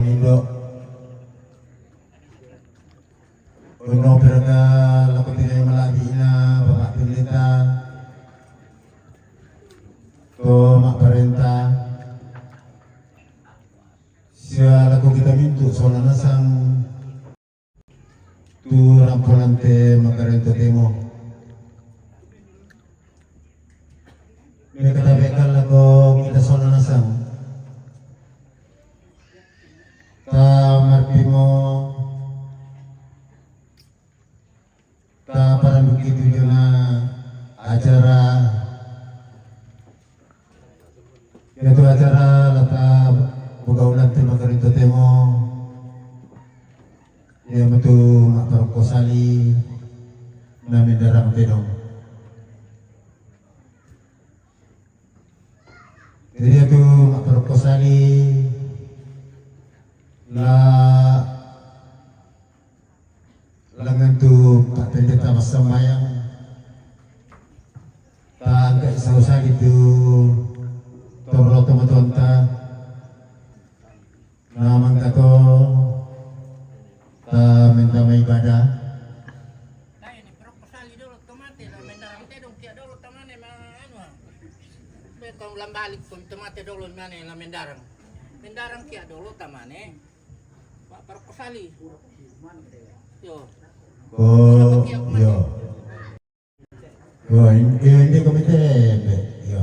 Indo uno berga laku tinay malagi na bapak pinita to makparenta siya laku kita mintu soalnya nasang tu rampolante makarento temo may katabekal laku kita soalnya nasang ta marpimo ta parang begitu na acara itu acara lata pagaulan ti makarito temo ya betu maparokosali namin darang tenong jadi itu maparokosali langan tu Pak Pendeta Masamayang tak agak selesai itu toro teman-teman ta namang kato ta minta may ibadah Kaya ni pero pasali dulu tomate la mendarang tedong kia dulu tamane ano. Betong lambalik pun tomate dulu mane la mendarang. Mendarang kia dulu tamane. Pak pero pasali. Yo. oh yo hindi komite yo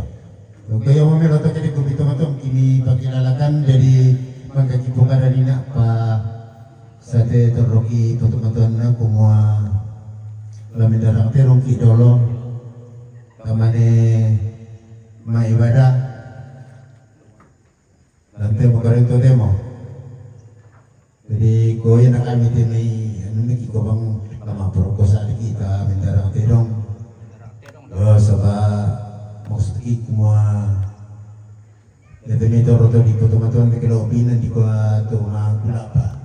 kaya mamelo to jadi komite matong kini pagkilalakan dari magkakibukan na nina pa sa te toroki tutumaton na kumua lamidarang terong kidolo kamane maibadah lante makarento temo jadi ko yan ang kami may ano niki ko bang lama proposal kita mendarang terong saba maksud ki kumua ito may toro to di po tumatuan may kaloobinan di ko ito magula pa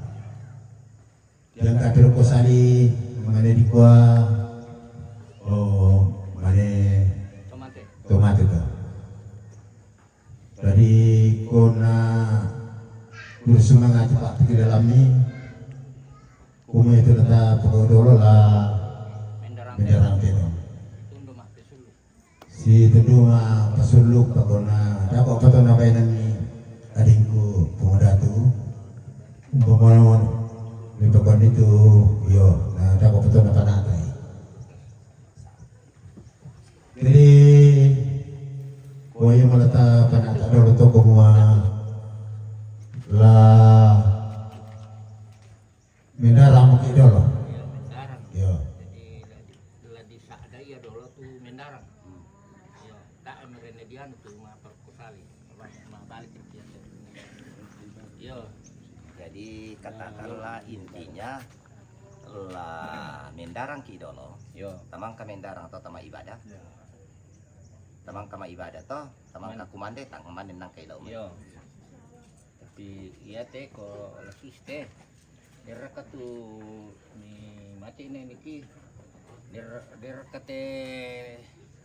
yang kapiro ko sali mana di ko mana tomate to tadi ko na kurso mga cepat di dalam ni kuma itu tetap pokok lah mendarang terong si tenduma pasuluk pagona dapat apa tuh nampainan ni adingku pemodatu umpamanya di pagona itu yo nah dapat apa tuh nampanatai jadi kau yang meletak panata dulu tu kumua lah mendarang mungkin dulu yo Di sada ya dulu tuh mendarang. Tak merene tuh ma perkusali balik dia. Yo. Jadi katakanlah intinya lah mendarang kidolo. Yo. Tamang ka mendarang atau tamang ibadah. Tamang kama ibadah toh, tamang ka kumande tang kumande nang kailaw. Yo. Tapi iya teh ko lasus teh. Dera tu ni mati ni niki. Dera kate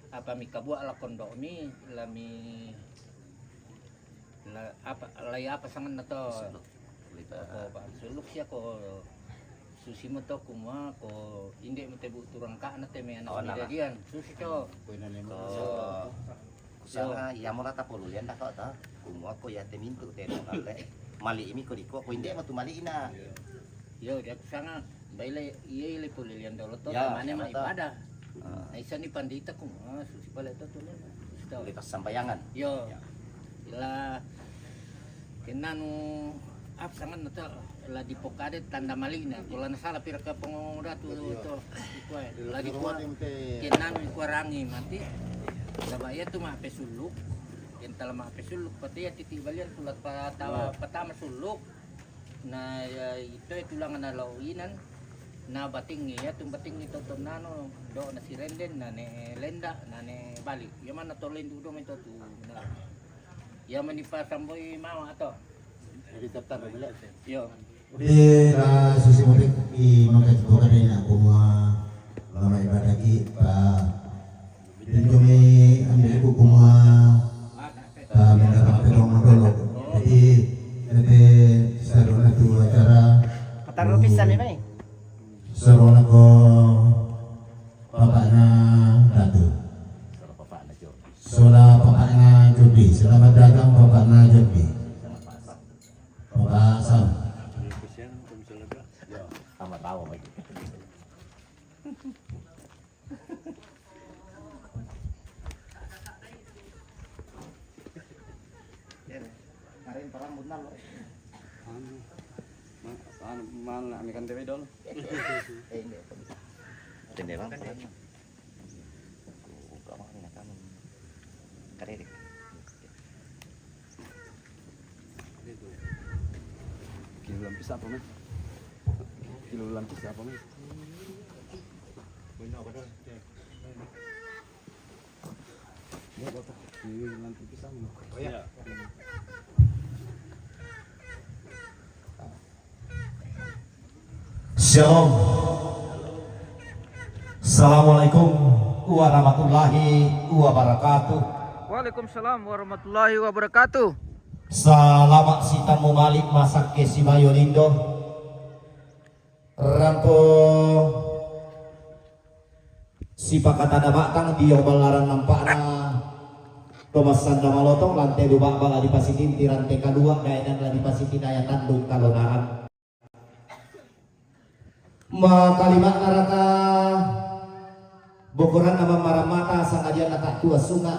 apa mi kabua la kondo mi la mi la apa sangan na to ko suluk siya ko susi mo to kuma ko hindi mo te buturang ka na te me anak diyan susi to Kusanga iya mo rata puluyan na ko ta. Kumwa ko ya temintu te nale. Mali imi ko diko ko hindi mo tumali ina. yo dia kusanga baile iya ile pulilian dolo to Ya, mane ma siapa ibadah isa ni pandita ko susi pala to tuloy susi Ulitas sambayangan. yo ila kinanu sangan na to la di pokade tanda malina kula na sala pira ka pangongoda to la di ko kinanu ikuarangi mati sabaya tu ma pesuluk yen tala ma pesuluk pati ya titi balian sulat patama suluk na ito tulangan na lawinan na bating ya tung bating ito to nano do na si Renden na ne Lenda na ne balik yaman na to lendo do ito tu na yaman ni pasamboy mama ato Jadi tetap bila. yo di susimudik di makakibukan rin ako mga lama ibadah ki pa din kami ambil ko kuma mendarang terong magolog jadi nanti saruna Suruh pisan ni mai. Suruh ko bapaknya Ratu. Suruh bapak nak jo. Suruh bapaknya Jodi. Selamat dagang bapaknya Jodi. Bapak Sam. Yo, sama tahu lagi. Kemarin perang bunal loh. Mana amikan TV dol. Enggak bisa. Jendela kan. Buka mah ini kan. Karek. Kilo lampis apa men? Kilo lampis apa men? Banyak apa dah? Ya bapak. Kilo lampis apa? Oh ya. Shalom. Assalamualaikum warahmatullahi wabarakatuh. Waalaikumsalam warahmatullahi wabarakatuh. Selamat sitamu malik masak ke si Bayolindo. Rampo si pakatana batang dia balaran nampakna Thomas Sanda Malotong lantai dua bala di Pasitin di rantai kedua daenan di Pasitin daya tandung kalonaran. Kalimat naraka bokoran nama maramata sangadia nakak tua sunga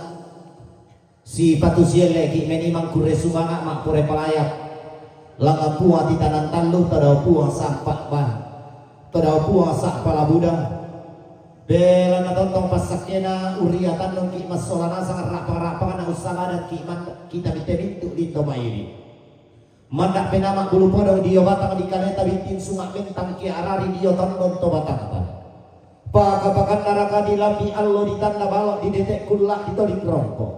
si patusiel lagi menimang kure sumanga mak kure palayak langa puang titanan tanduh tadau puang sampak ban tadau puang sak palabuda bela na tontong pasakena uria tandung ki masolana sangat rapang-rapang na usaha dan kita bitebitu di tomairi mandak penama bulu podong dia batang di kaleta bintin sungai bentang ki arari dia tondon to batang pakapakan naraka di lambi allo di tanda balok di detek kulak di tolik rongko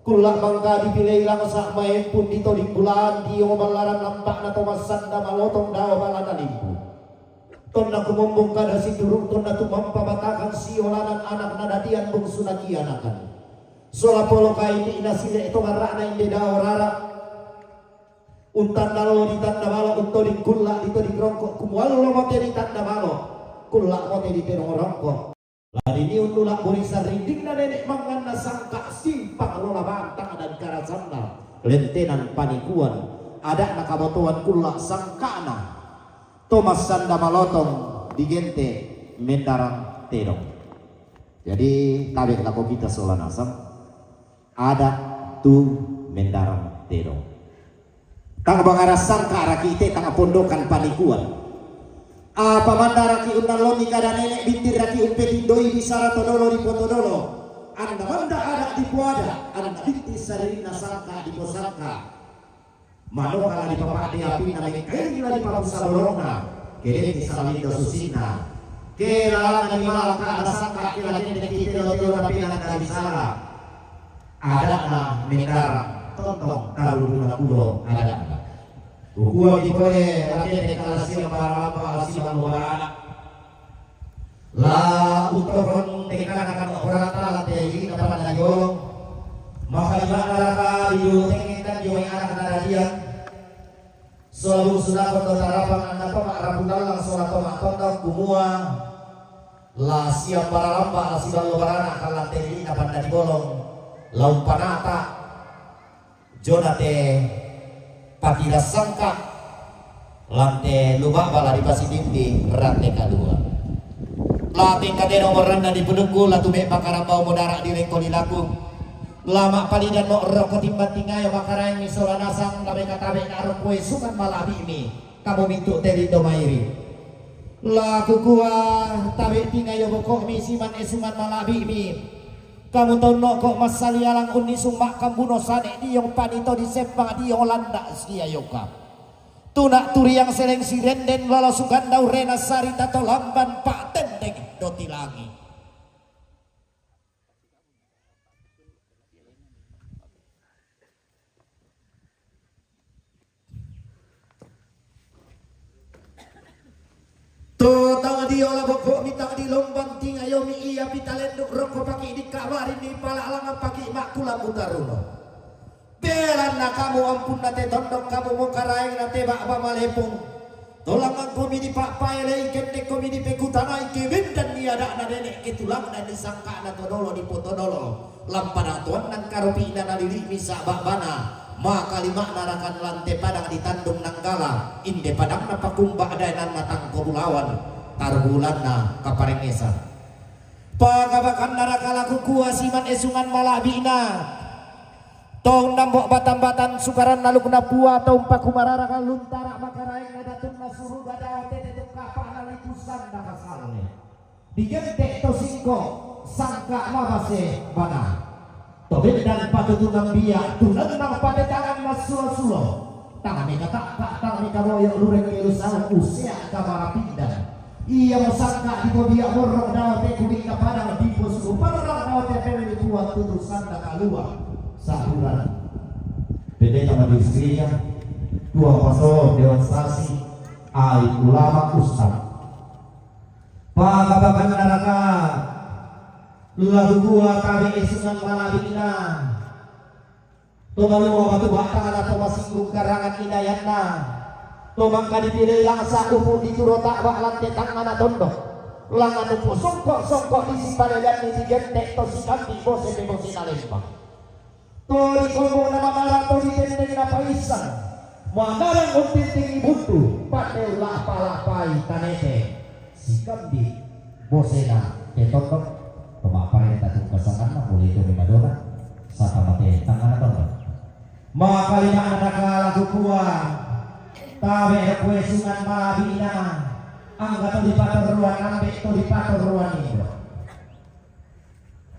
kulak mangka dipilih ilang sak main pun di tolik bulan dia ngomalaran nampak na Thomas Sanda Malotong dawa balana limpu tonna kumombong kada si turung tonna tumampa batakan si olanan anak nadadian bungsu naki anakan sola polo kaini inasile itu ngarak na inde dawa rara untan dalo di tanda balo unto di kulla di to di rongkok kumwalo mote di tanda balo kulla mote di terong rongkok ladi ni undula burisa rindik na nenek mangan na sangka simpang lola bantang dan karasanda lentenan panikuan ada nakabotoan kulla sangkana Thomas Sanda Malotong di gente mendarang terong jadi tabek lako kita solan asam ada tu mendarang terong tang bangarasan ka rakite tang pondokan panikuan apa mandaraki unaloni kada nenek bintir raki umpelindoi bisara todolo di potodolo anda manda ada di puada anda binti sarina sangka di posaka manokala di papadi api na mekeli di papusa borona kede di salindo susina kela na malaka ada sangka kela nenek kita todolo tapi na bisara ada na mendarang tontong kalau dulu pulau ada buku di kore rakyat deklarasi para alasi bangsa la utoron deklarasi orang taala teji dapat dagong maka ibarat yu tengitan yu anak nadadia selalu sudah bertarapan anda pemak rambutan langsung atau makotok kumua la siap para lamba alasi bangsa kalah teji dapat digolong laumpanata jonate patira sangka lantai lubak bala di Pasidinti rantai kedua latih kade nomor randa di penunggu latu mek pakarambau modara di rengko di laku lama pali dan no rokok timbat tinggai makarang misola nasang labe katabe narok kue sukan malabi ini kamu mintuk teri domairi laku kuah tabe tinggai bokok misiman esuman malabi ini kamu tahu no kok masali alang undi sumak kambuno sane diong panito di sempang diong landa sia yoka tunak turi yang seleng siren den lala sugandau rena sari tato lamban pak tendeng doti lagi Totang di olah bokok mitang di lombang ting ayo mi iya pitalenduk rokok paki di kawarin di pala alangan paki makula mutaruno belan na kamu ampun nate tondok kamu mau karaing nate bak apa malepung Tolong mangkomi di pak paile ikan komi di pekutana ikimin dan niada na nenek kitulang dan disangka na todolo di potodolo lampada tuan dan karopi dan adili misa bakbana maka lima narakan lantai padang ditandung nanggala inde padang na pakumba dan natang kobulawan tarbulan na kaparengesa pagabakan narakalaku kuasiman esungan malabina tong nambok batan-batan sukaran naluk na buah tong pakumarara kan luntara makaraeng na datun na suruh gada tete kapah na lipusan na kasalne digentek to singko sangka mabase bana tobet dan patutunang biya tunan nang pada tangan mas sulo-sulo tangan ni kata tangan ni kaboyo lureng ilusal usia kamara pindah iya musangka di dia borong daw te kuning ka padang di pos parang daw te pemili buat tutusan na kalua sahuran beda sama istrinya dua pasal demonstrasi ai ulama ustaz pagabakan neraka lalu gua kami esungan malabina tomalu batu batang atau masing karangan inayatna tomangka dipilih langsa upu diturotak bak lantai tangan tondok langan upu songkok isi padayan isi gentek tosikan di bose bebose nalembang tori kombong nama malah tori tendeng napa isan mandarang untinting buntu patel lapa-lapai tanete sikam di bosena ketondok pemaparin tatung kesangan mah boleh itu Madonna saka mate tangan tondok maka lima anak laku kuat tabe kue sungan malabina angga di pator ruang ambek to di pator ruang itu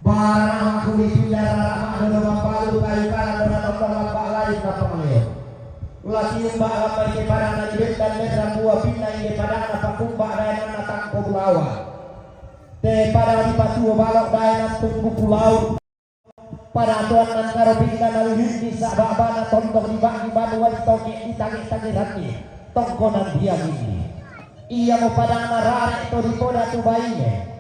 barang aku dipindah rara ada mampalu kayu kanan dan tolong apa lain apa melihat lagi mbak apa ini padang dan dan medra buah pindah ini padang apa kumbak dan natang kobulawa te padang di pasuo balok dan tumpu pulau pada tuan dan karobin dan lalu di sabak bana tondok di bagi banuan toke di tangi hati tongkonan dia ini ia mau padang marah itu di poda tu bayinya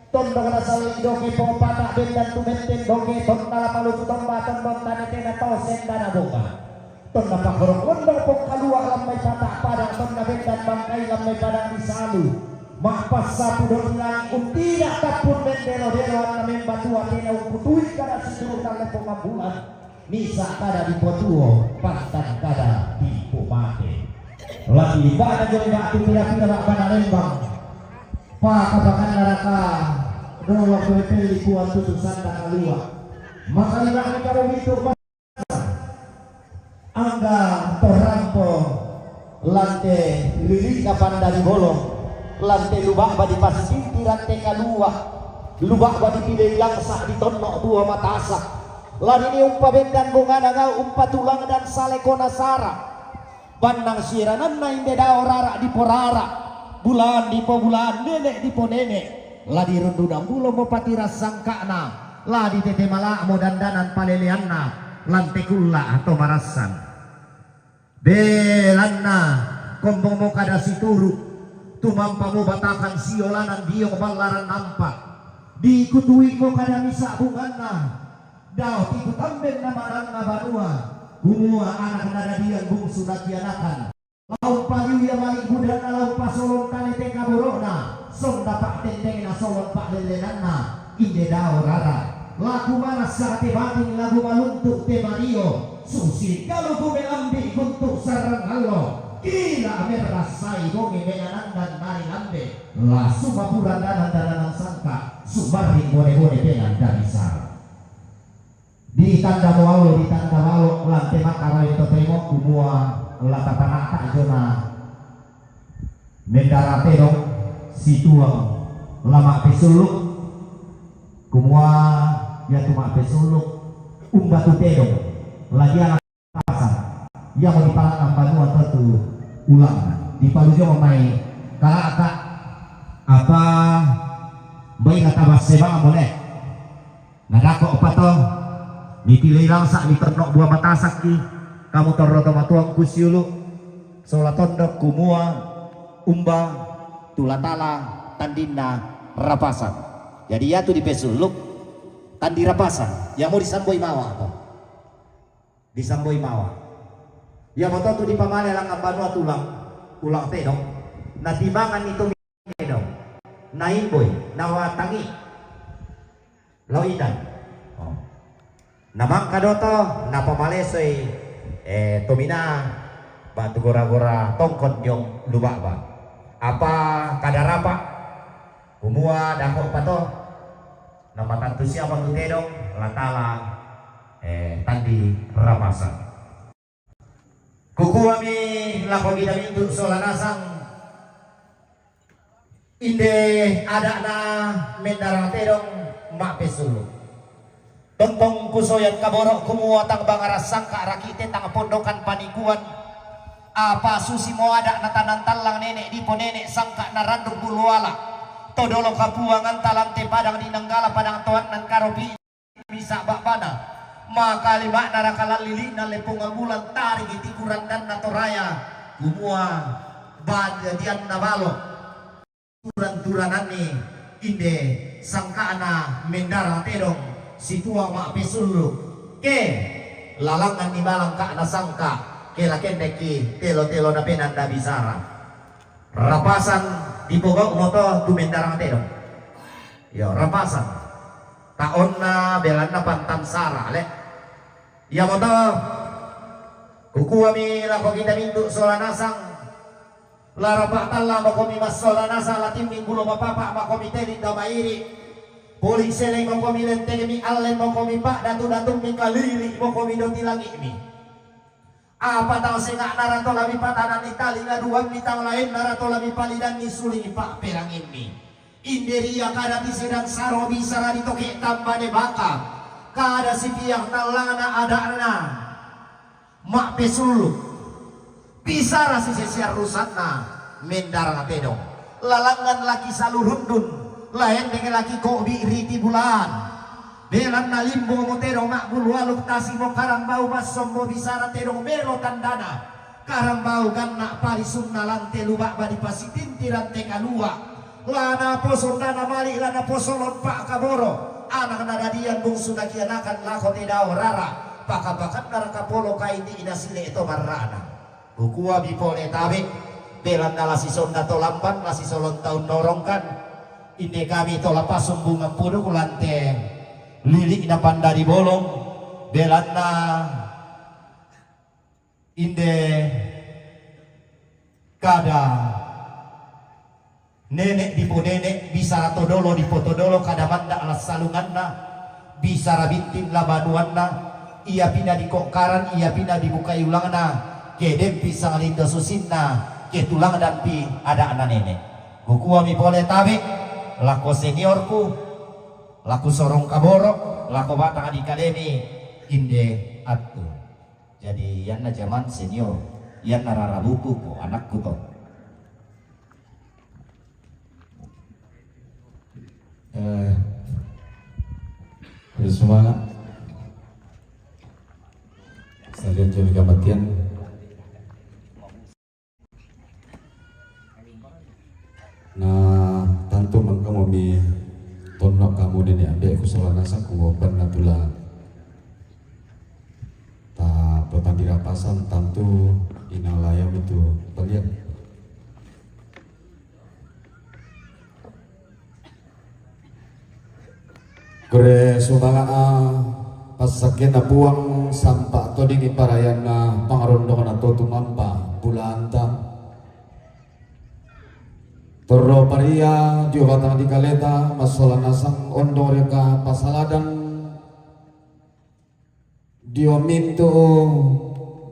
tondok na sawi doke po patak bendan tu benten doke tondala palu tu tomba tondok tane tena tosen dana boga tonna pakorong ondok po kalua lamai patak padang tonna bendan bangkai lamai padang disalu makpas sapu dolang tidak tapun bendelo delo na membatua tena ukutui kada situru tale po mabulan misa kada di potuo pantan kada di pomate lagi bana jori batu kira-kira bana lembang pakabakan neraka dolo kepeli kuat tutusan dan kalua maka lima kalau itu angga torampo lantai lilik kapan dari bolong lantai lubak badi pasiti lantai kalua lubak badi pilih langsa di tonok dua matasa lari ini umpa bendan bunga naga umpa tulang dan salekona sara bandang siranan naing beda orara di porara bulan di po bulan nenek di po nenek lah di rendudang bulo mo patira sangkana lah di tete malak mo dandanan paleleanna lantai kula atau marasan belanna kombong mo kada situru tumampa mo batakan siolanan diong balaran nampak diikutui mo kada misa bunganna daw tikutamben na marang na banua humua anak nadadian bungsu nakianakan lau paliu ya malik budak na lau pasolong kane teka borokna song dapat tendeng na solong pak lelenanna inde dao rara laku manas saate bating lagu maluntuk te Mario susi kalau kume ambil untuk sarang halo gila merasai gonge menganan dan nari lambe la sumapuran danan sangka sumaring bone-bone dengan dari sar di tanda walo lantai makara itu tengok kumua lata panata zona mendara terong situang lama pesuluk kumua ya cuma pesuluk umbatu terong lagi anak pasar yang mau dipalang bantuan tertu ulang di Palujo memai kakak apa bayi kata baseba boleh nadako pato dipilih langsa diternok buah matasak ki kamu torroto matuang kusiulu sola tondok kumua umba tulatala tandina rapasan jadi ya tuh di pesuluk tandi rapasan yang mau disamboi mawa apa disamboi mawa ya moto tuh di pamane lang ambanu tulang ulang tedong na tibangan ito minedong na imboy nawatangi loidan namang kadoto na pamalesoy tumina batu gora-gora tongkot yung luba ba apa kadarapa kumua dako pato na matantu siapa tutedong latala tandi rapasan kukuha mi lako ginamitu solanasang inde ada na mendarang tedong mak pesulu tentong kusoyan kaborok kumua tang bangara sangka rakite tang pondokan panikuan apa susi mo ada na tanantalang nenek di po nenek sangka na randog buluala todolo kapuangan talante padang dinanggala padang tuan nan karobi bisa bakpana maka lima narakalan lili na lepong amulan tari gitikuran dan natoraya kumua badian nabalo turan-turanan ni inde sangkaana mendarang tedong situa mak pesulu ke lalangan ni malang ka na sangka ke lakendeki telo-telo na penanda bisara rapasan dipogok moto tu mendarang tedong yo rapasan taon na belan na pantan sara le ya moto kukuha mi lako kita mintu solanasang larapa talla makomi mas solanasa latim minggulo mapapa makomi teli damairi poling seleng makomi lenteng mi allen makomi pak datu-datu mi kalili makomi doti langi mi apa tau sengak narato labi patanan itali ngaduan mi tang lain narato labi palidan mi suling pak perangin mi Inderia kada di sedang saro bisa di toke tambah de baka kada si piang talana adana mak pesulu bisa rasi sesiar rusakna mendarang tedong lalangan laki salurundun lain dengan laki kobi riti bulan belan na limbo mo tedong mak bulualuk tasi mo karang bau basombo bisa tedong melo tandana karang bau kan nak parisum na lante lubak badi pasitin tirante kalua lana poson dana mali lana posolon pak kaboro anak nadadian bungsu nakianakan lako tidao rara pakabakat naraka polo kaini inasile ito marana bukua bipole tabe belan nalasi sonda tolampan lasi solon tahun norongkan ini kami tolapasum bunga pudu kulante lilik na pandari bolong belan na inde kada nenek di po nenek bisa todolo di potodolo kadamanda alas salungan na bisa rabintin labanuan na ia pindah di kokaran ia pindah di bukai ulang na kedem pisang lindo susin na ketulang dan pi ada anak nenek kukua mi pole tabe lako seniorku laku sorong kaboro lako batang di kademi inde atu jadi yan na zaman senior yan nararabutu po anakku to Bersemangat sekalian jadi kematian nah tantu mangkamu mi tonok kamu dini ambek kusawana saku ngopan natula ta pepandirapasan tantu inalayam itu pelian Kure sumbangan pasakin na buang sampah to dingi parayan na pangarondong na to tumampa bulanta Toro paria dio batang di kaleta masola nasang ondo reka pasaladan dio minto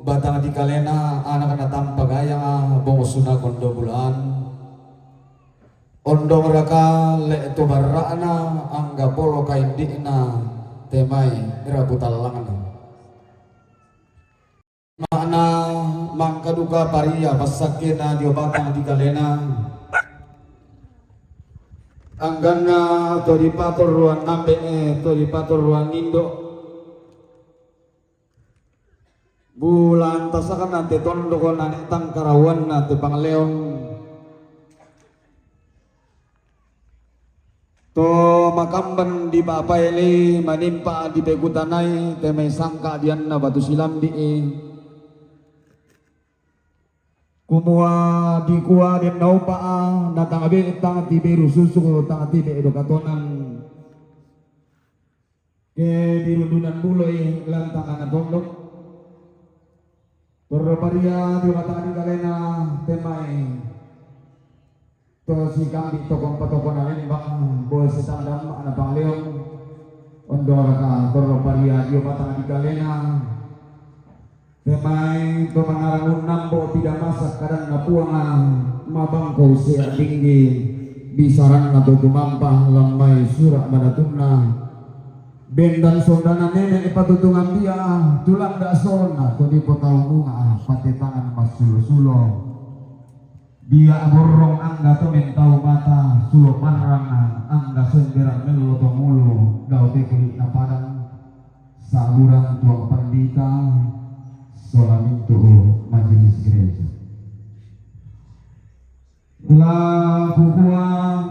batang di kalena anak na tampagaya bongosuna kondo bulan Ondong raka le tu barana angga polo kaindikna temai irabutal langana mana mangka duka paria pasakena dio batang di kalena anggana to di pator ruang nambe to di pator ruang indo bulan tasakan nanti tondo kon anek tangkarawan nanti pangleon to makamban di bapaili manimpa di pegutanai temai sangka dianna batu silam di kumua di kuwa din nau paa na tangabi itang tibiru susu tang tibi edukatonan ke dirundunan buloy lantang anak tondok Torparia di matang di kalena temai to si kami tokong patokon alin bang bos sedang anak bangleon ondor ka Torparia di matang di kalena temai pemangarang nambo tidak masak kadang napuang mabangko siya tinggi bisaran na tutumampah lamay surak madatunna bendan sondana nenek patutungan dia tulang dak sona to di potau bunga pati tangan mas sulo dia borong angga to mentau mata sulo panrangan angga sendera melo to mulu dau te kulit na padang saburan tuang pandita Solamintu majelis gereja. Ulah kukuang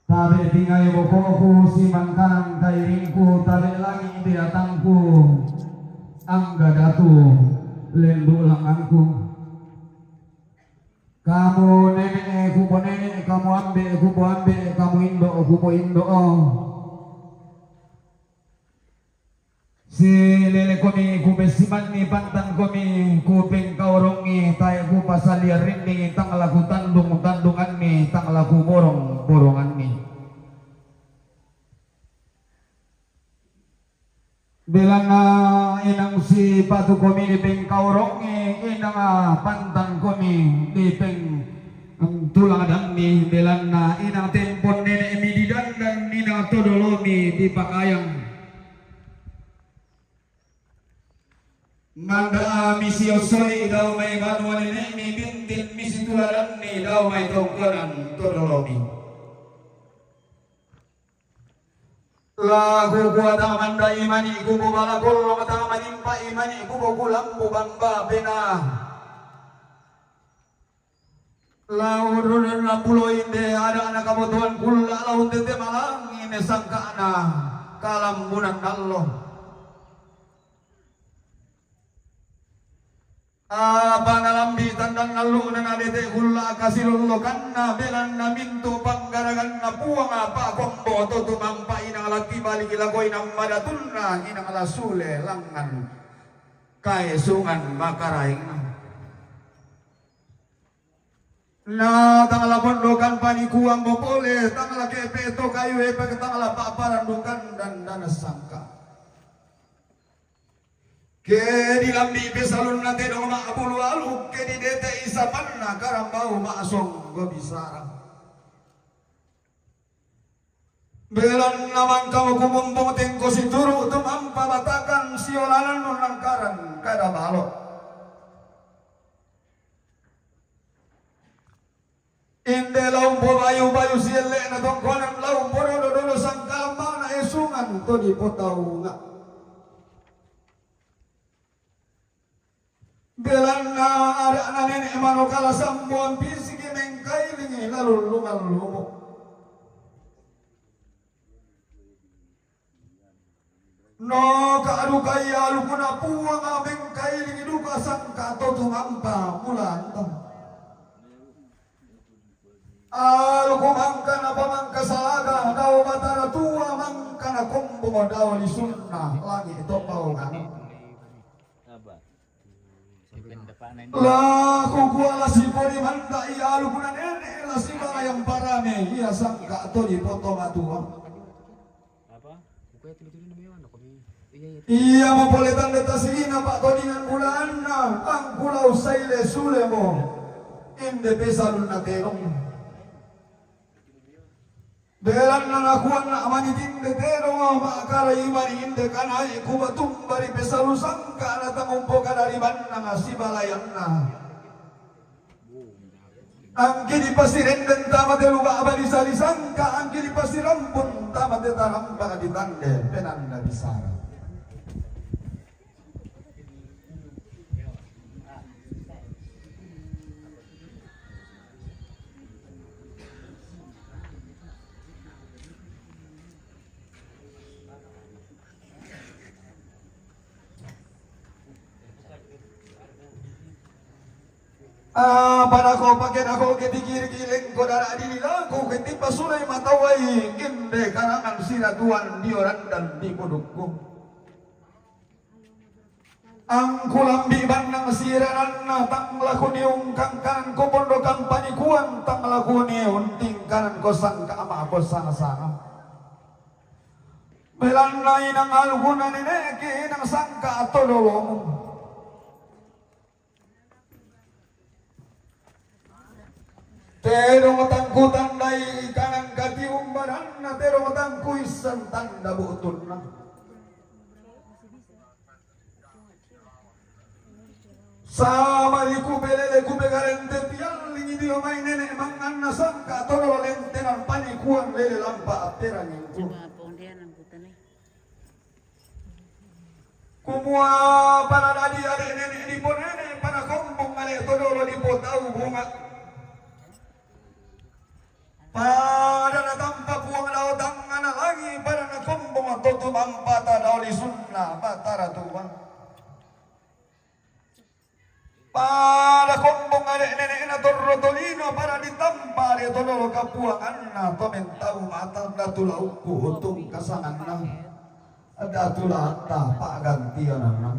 tabe tinggai bokoku si mangkang kairingku tabe lagi diatangku angga datu lendu langangku. Kamu nenek kupo nenek kamu ambe kupo ambe kamu indo kupo indo si lele komi kubesiman ni pantan komi kuping kaurongi tay ku pasalia rinni tang laku tandungan ni tang laku borongan ni bilang inang si patu komi di ping kaurongi inang pantan komi di ping tulang dan ni bilang inang tempon nenek mi di dandan inang todolomi di pakayang Manda misi osoi daw may manuan ni bintin misi tularan ni daw may tongkaran todolomi. Lagu kuat manda imani kubu balakol mata manimpa imani kubu kulambu bamba pena. Laurun na pulo inde ada anak kabutuan kula laun tete malang ini sangka ana kalambunan Allah. Pangalambi tandang nalu na nadete hula kasilullo kanna belan na mintu panggaragan na puwang apa kombo to tumampa inang laki balik ilagoy ng madatunna inang alasule langan kaesungan makaraing na tangala pondokan panikuang bopole tangala kepeto kayu epek tangala paparandukan dan dana sangka ke di lambi pesalun nate dong mak bulu alu ke di dete isapan na karambau maasong gobisara belan naman kau kumumpong tengko si turu tumampa batakan siolanan nunangkaran kada balok inde laung po bayu siele na tongkonan laung po dodolo sang kalamba na esungan to di potau nga belan na ada na nenek manokala sambuan fisik mengkailingi lalu lungal lumo no kaadu kaya lukuna puang mengkailingi duka sangka to tumampa mulanta alu kumangka na pamangka salaga daw batara tua mangka na kombo daw li sunnah lagi ito paungan lah kukuala si pori manda iya alukunan nenek lah si yang parame iya sangka to di foto matua iya mapoletan detasina pak todingan bulan ang pulau saile sulemo inde pesalun na terong belan na nakuan na amanitin de terong makara imani inde kanai kubatum bari pesalu sangka na tangumpo kadari banang sibalayan na ang kini pasiren dan tamat lupa abadi salisangka ang kini pasirampun tamat taram baka ditande penanda bisara Pada ko pakai ako kitikir-kiling ko darah di laku ketika sulay matawai inde karangan siratuan di orang dan di kodokku. Ang kulambi bandang siranan na tang lakuni ungkang kanan ko pondokan panikuan tang lakuni unting kanan ko sangka ama ko sana-sana. Belanay ng alguna ni neki ng sangka ato dolong. Terong tangkutan day kanang katiung badan na terong tangkuisan tanda butun na. Sama di kubelele kubegarente pial lingi dio may nene mangan na sangka tolo lente ng panikuan lele lampa aterang itu. Kumua para dadi ade nene di ponene para kombong ale tolo di potau bunga. Pada natampa puang lautang anak lagi pada nakombong atau tumampata dauli sunnah batara tuan. Pada kombong adek nenek na torrotolino para ditampa dia tolong kapuang anna to mentau mata datula uku utung kasangan nang ada tula atta pak gantian nang.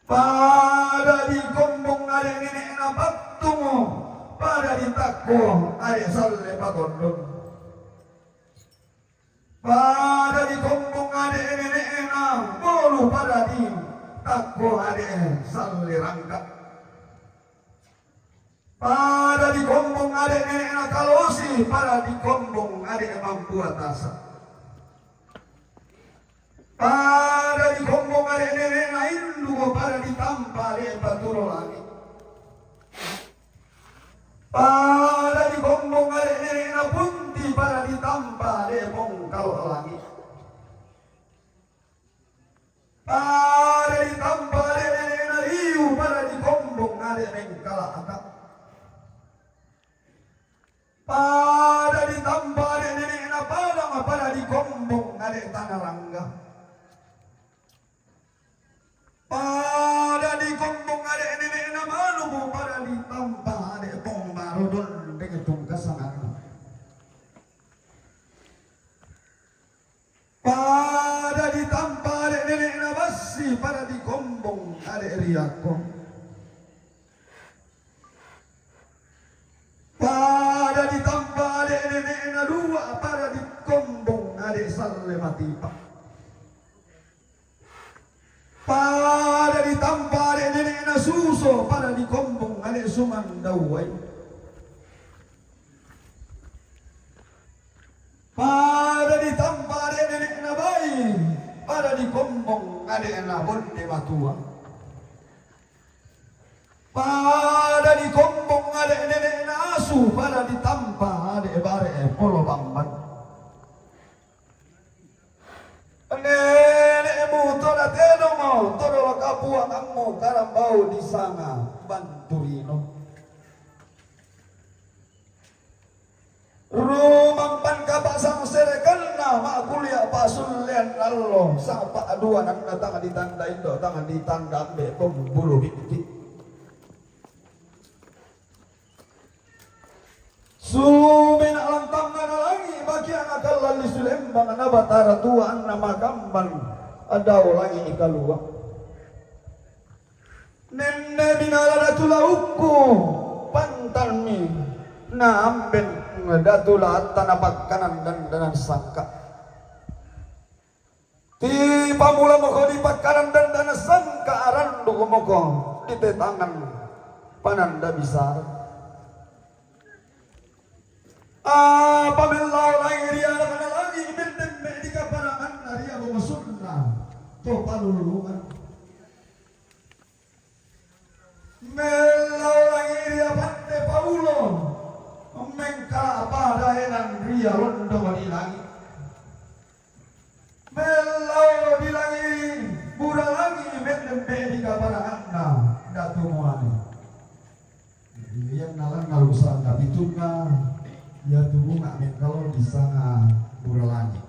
Pada di kombong adek nenek na baktumu pada ditakko adek salle patondong. Pada di kombong adek nenek na bolu pada di takko adek salle rangka. Pada di kombong adek nenek na kalosi pada di kombong adek mampu atasa. Pada di kombong adek nenek na indu pada ditampa adek baturo lagi. Pada di kombong adek nenek na punti pada ditampa adek bongkal lagi. Pada ditampa adek nenek na liu pada di kombong adek bengkala atap. Pada ditampa adek nenek na padang pada di kombong adek tanah langga. Pada di kombong adek nenek na maluku pada ditampa adek bong marudun dengan tungkasangan. Pada ditampa adek nenek na basi pada di kombong adek riako. Pada ditampa adek nenek na dua pada di kombong adek salle matipa. Pada ditampa adek nenek na suso pada di kombong adek sumandawai. Pada ditampa adek nenek na bayi pada di kombong adek na bonde matua. Pada di kombong adek nenek na asu pada ditampa adek bare polo bamban. Nenekmu tola tedo mau tola kapua kamu karambau di sana banturino. Rumah pan kapasang serekalna mak kuliah pasullian Allah sapa aduan ang tangan ditanda indo tangan ditanda ambe pembulu bibit. Sumin alam tangan lagi bagi anak kalali Sulembang na batara tua nama kambang ada lagi ikalua. Nenne binala datula uku pantalmi na amben datula tanapak kanan dan sangka. Ti pamula moko di pakanan dan sangka arandu moko di tangan pananda bisar. Pamilaw lang iriya na kanalagi ibindin di kaparangan na riya bumasunna to palulungan. Melaw lang iriya pante paulo mengka padahenan riya londo di langit. Melaw di langit murah lagi ibindin di kaparangan na datumuan. Iyan nalang nalusan kapituna ya tubuh ngamen kalau di sana buralani.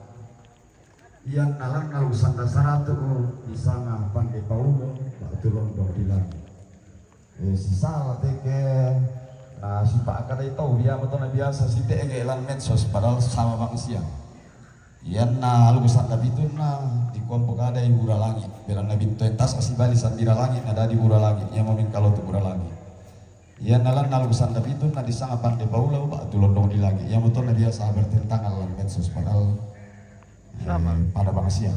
Yang nalang nalusan dasar tuh di sana pandai paulo. turun dong dilang. Si salah teke. Nah, si Pak kada tahu dia betul na biasa si teke elan medsos padahal sama manusia. Yan na lugusan na bitun na di kompo kada di bura langit. Bilang na bintu entas asibali sandira langit ada di bura langit. Yang mamin kalau tu bura langit. Yan nalan na lugusan na bitun na di sangapan de paulau Pak tulon dong di langit. Yang betul na biasa bertentangan dengan medsos padahal Sama. pada manusia.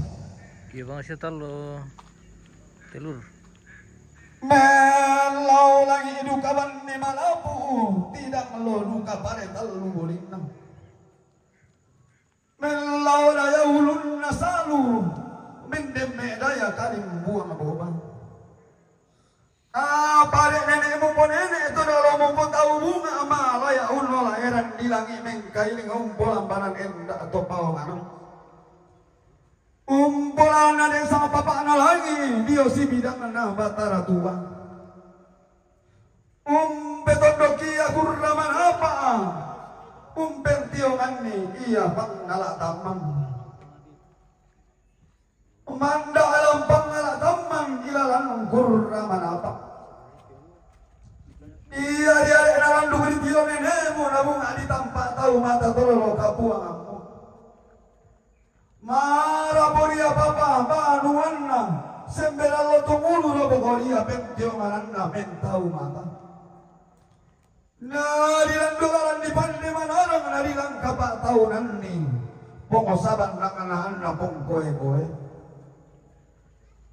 Iya bang siya talo telur. Melau lagi dukaban ni malapu tidak melo duka pare talu bolinang. Melau daya ulun nasalu mendeme daya kalim buang boban. Pare nenek mo nenek itu dalam mo tahu bunga malaya ulun lahiran dilangi mengkailing umpulan banan enda atau pawangan. Umpulan ada sama papa na lagi dia si bidang na batara tua. Betondoki aku raman apa? Pentiokan ni iya pangala tamang. Manda alam pangala tamang ilalang kurraman apa? Iya dia nalan dukri tio nenemu nabung adi tampak tahu mata tololo kapuang aku. Maraboria papa banuanna sembelalo tumulu lo bogoria pentio mananna mentau mata. Narilang dogalan di pandi manarang narilang kapak tahunan ni pongosaban nakanahan na pongkoe-koe.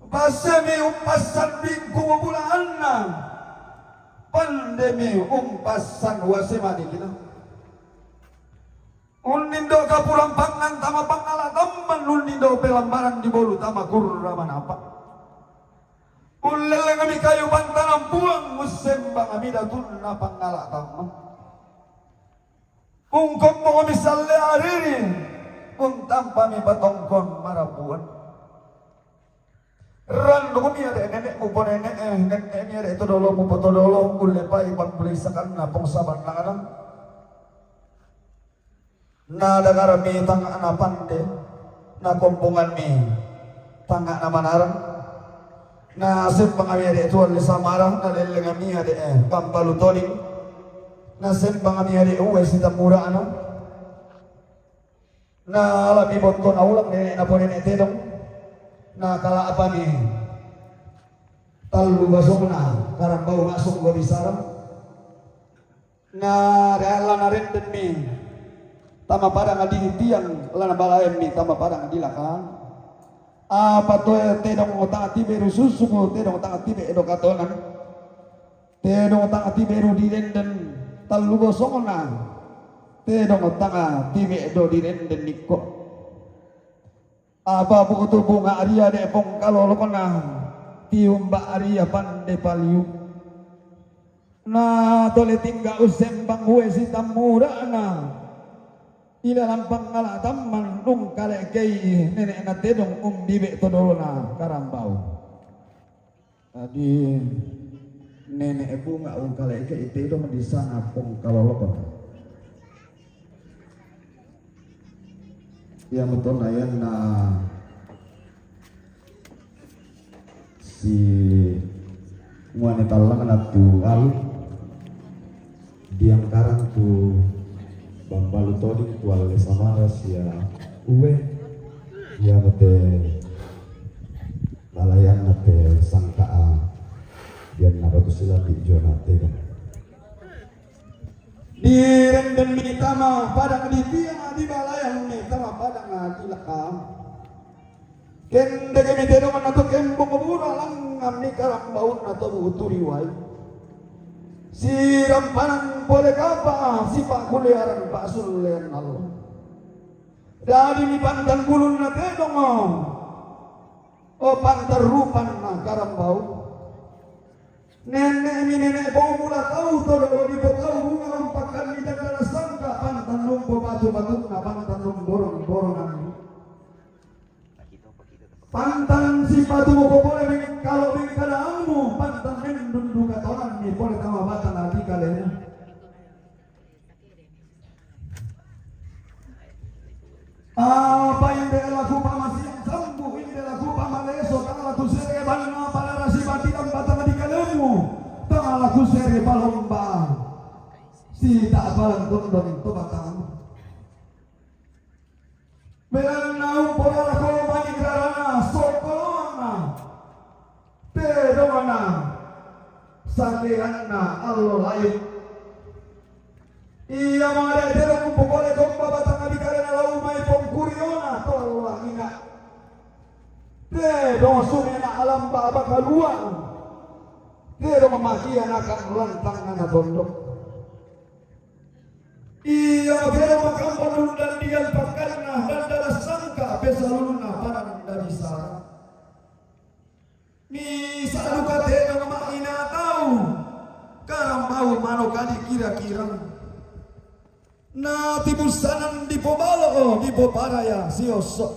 Pasemi umpasan bingku bulaan na pandemi umpasan wasimani kita. Unindo kapurang pangan tama pangala tamban unindo pelambaran di bolu tama kurraman apa. Ulala kami kayu pantanang buang musembang kami datun na pangala tamang. Ungkong mo kami salli aririn untang kami patongkon marapuan. Rando kami ada nenek mo po nenek mi ada itu dolo mo po dolo ulepa ibang belisakan na pongsaban na kanang. Na dagar mi tanga na pande na kompungan mi tanga na manarang. Nasib pangami itu al samarang na lelengami ade pampalutoning nasib pangami ade uwe sita mura ano na alami bonton aulang nenek na po nenek tedong na kala apa ni talu basong na karambau masuk gua bisaram na dalam narin den mi tama padang adi tiang lana balaem mi tama padang adi lakang apa to tedong utang ati beru susu tedong utang ati beru katonan tedong utang ati beru direnden talu gosong na tedong utang ati beru direnden niko apa buku bunga aria de pong kalolo na tiumba aria pande paliu na tole tingga usembang huwe si tamura na ilalang pangala tamman nung kale kei nenek na tedong bibe todolo na karambau tadi nenek bunga kale kei tedong di sana pong kalolokon ya betul na yan na si wanita lang na tual diang karang tu bambalu toding tual samaras ya uwe ya mate malayan mate sangkaa yan na batu sila di jonate di renden mi tama padang di tiang di balayan mi tama padang di lakam kende kemi tedong na to kembong kabura lang amni karang baun na to uturi wai si rampanang boleh kapa si pak kuliaran pak sulen Allah dari mi pantan gulun na tedong o pantar rupan na karambau nenek mi nenek bau mula tahu to do di tahu bunga ampakan di dalam sangka pantan lumbo batu-batu na pantan lumborong borongan pantan si batu mo boleh kalau bagi kadaangmu pantan mendundu katoran ni boleh tama bata lagi kalian apa yang dia lakukan masih yang sembuh ini dia lakukan maleso kalau tu sereban na para rasi laku seri palomba si tak balang tundon to batang belan nau pora ko mani grarana sokolona pedona sakeanna allo lain iya mare dero ku pokole domba batang abikarena lau mai pongkuriona to Allah ingat dero sumena alam baba kalua dero mamakian akan lantang na tondok iya dero makampon dan dial pakarna dan dara sangka pesaluna parang dari sara ni saluka dero maina tahu karang mau mano kali kira-kira na tibusanan di pobalo di poparaya siosok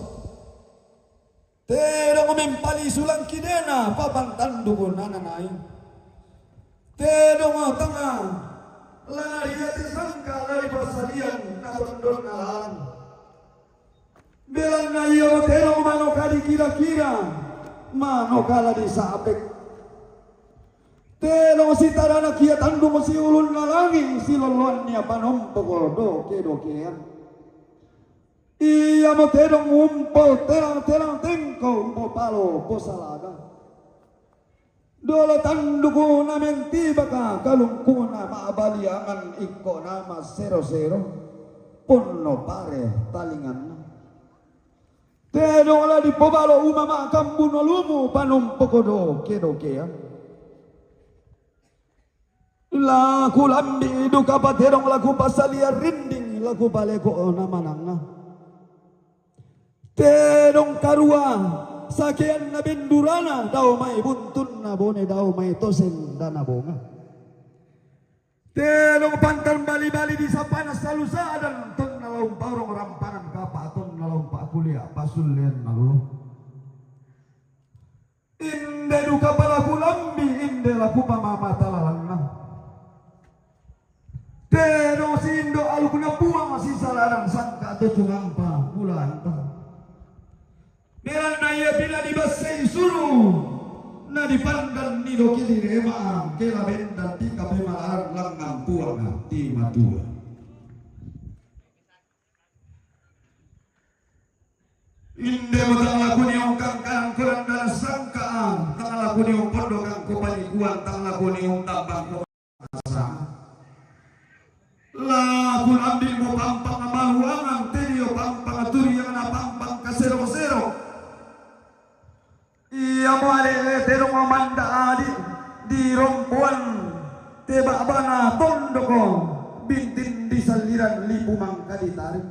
tero mempali sulang kidena papan tanduko nananay tero mo tanga lari ati sangka lari pasalian na tondon na lang bilang na iyo tero mano kali kira-kira mano kala di saapek telo si tarana kia tandung si ulun nalangi si lolon niya panompo ko doke-dokean iya mo tedong umpo terang tengko umpo palo po salaga dolo tanduko na menti baka kalungko na maabaliangan iko nama 00 punno pare talingan na tedong ala di pobalo umama kambuno lumu panompo ko doke-dokean laku lambi duka paterong laku pasalia rinding laku baleko na mananga terong karua sakian na bindurana daw may buntun na bone daw may tosen dana bonga terong pantan bali-bali di sapana salusa dan ton nalaung parong rampanan kapa ton nalaung pak kuliah pasulian nalulo inde duka palaku lambi inde laku pamamata lalangna pero sindo alugna buang masih salarang sangka atau cungampa bulan ta bilang na iya bila dibasai suruh na dipandan ni doki direma kela benda tika pemalar langang puang ti matua inde matang laku ni ongkang kang kurang dalam sangkaan tang laku ni ong pondokan ko palikuan tang laku ni ong tabang ko laku ambil mo pampang maluangan terio pampang aturi yang na pampang kasero-sero iya mo ale terong mamanda adi di rompuan teba bana tondoko bintin di saliran libu mangka ditarik